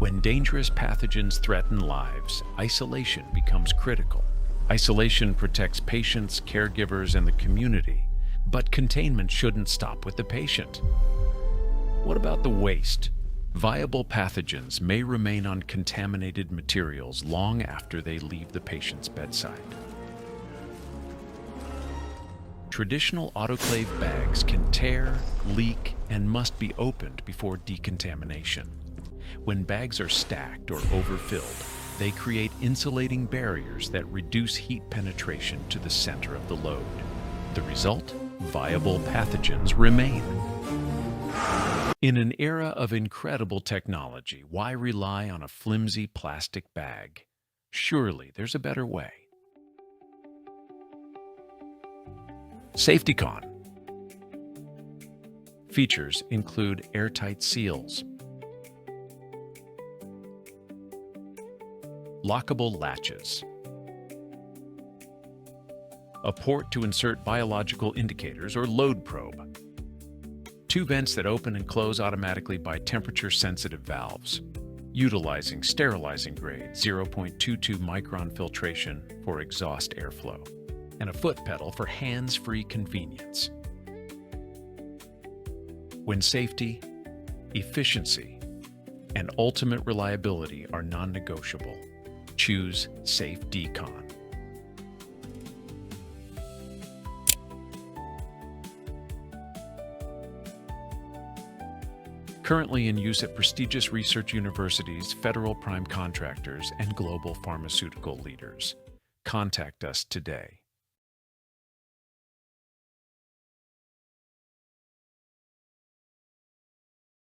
When dangerous pathogens threaten lives, isolation becomes critical. Isolation protects patients, caregivers, and the community, but containment shouldn't stop with the patient. What about the waste? Viable pathogens may remain on contaminated materials long after they leave the patient's bedside. Traditional autoclave bags can tear, leak, and must be opened before decontamination. When bags are stacked or overfilled, they create insulating barriers that reduce heat penetration to the center of the load. The result? Viable pathogens remain. In an era of incredible technology, why rely on a flimsy plastic bag? Surely there's a better way. Safe-Decon. Features include airtight seals, lockable latches, a port to insert biological indicators or load probe, 2 vents that open and close automatically by temperature-sensitive valves, utilizing sterilizing grade 0.22 micron filtration for exhaust airflow, and a foot pedal for hands-free convenience. When safety, efficiency, and ultimate reliability are non-negotiable, choose Safe-Decon. Currently in use at prestigious research universities, federal prime contractors, and global pharmaceutical leaders. Contact us today.